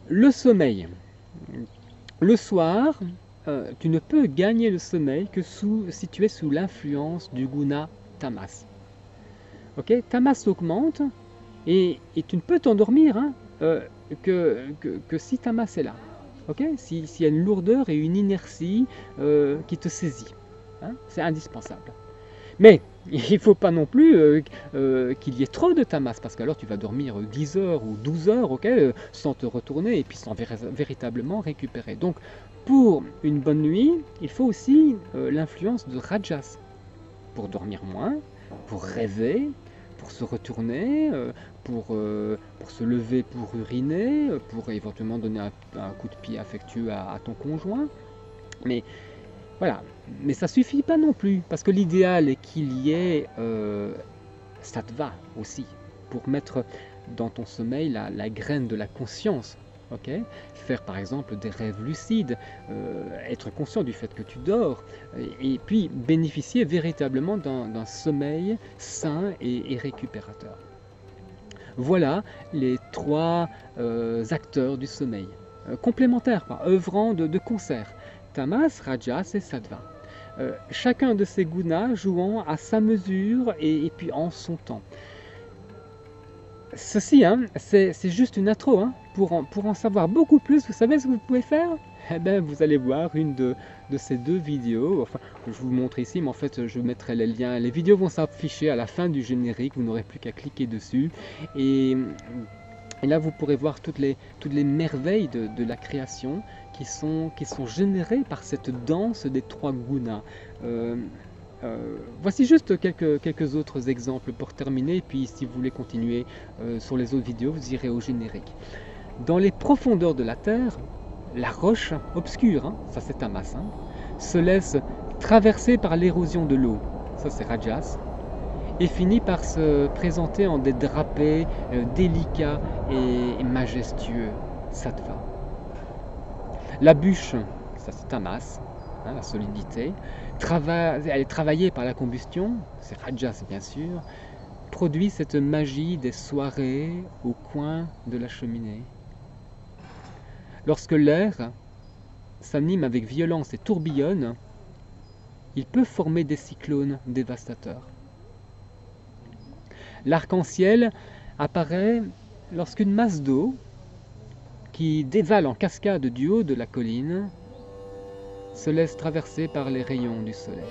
Le sommeil. Le soir, tu ne peux gagner le sommeil que si tu es sous l'influence du guna tamas. Ok, tamas augmente et tu ne peux t'endormir hein, que si tamas est là. Ok, s'il y a une lourdeur et une inertie qui te saisit, hein, c'est indispensable. Mais il ne faut pas non plus qu'il y ait trop de tamas, parce qu'alors tu vas dormir 10 heures ou 12 heures, ok, sans te retourner et puis sans véritablement récupérer. Donc, pour une bonne nuit, il faut aussi l'influence de rajas, pour dormir moins, pour rêver, pour se retourner, pour se lever pour uriner, pour éventuellement donner un coup de pied affectueux à ton conjoint. Mais voilà, mais ça suffit pas non plus, parce que l'idéal est qu'il y ait sattva aussi, pour mettre dans ton sommeil la graine de la conscience. Ok, faire par exemple des rêves lucides, être conscient du fait que tu dors, et puis bénéficier véritablement d'un sommeil sain et récupérateur. Voilà les trois acteurs du sommeil, complémentaires, œuvrant de concert. Tamas, Rajas et Sattva. Chacun de ces gunas jouant à sa mesure et puis en son temps. Ceci, hein, c'est juste une intro. Hein. Pour en savoir beaucoup plus, vous savez ce que vous pouvez faire? Eh bien, vous allez voir une de ces deux vidéos. Enfin, je vous montre ici, mais en fait, je mettrai les liens. Les vidéos vont s'afficher à la fin du générique. Vous n'aurez plus qu'à cliquer dessus. Et là, vous pourrez voir toutes les merveilles de la création qui sont générées par cette danse des trois gunas. Voici juste quelques autres exemples pour terminer, puis si vous voulez continuer sur les autres vidéos, vous irez au générique. Dans les profondeurs de la Terre, la roche obscure, hein, ça c'est Tamas, hein, se laisse traverser par l'érosion de l'eau, ça c'est Rajas, et finit par se présenter en des drapés délicats et majestueux, Sattva. La bûche, ça c'est Tamas, hein, la solidité, elle est travaillée par la combustion, c'est Rajas bien sûr, produit cette magie des soirées au coin de la cheminée. Lorsque l'air s'anime avec violence et tourbillonne, il peut former des cyclones dévastateurs. L'arc-en-ciel apparaît lorsqu'une masse d'eau qui dévale en cascade du haut de la colline se laisse traverser par les rayons du soleil.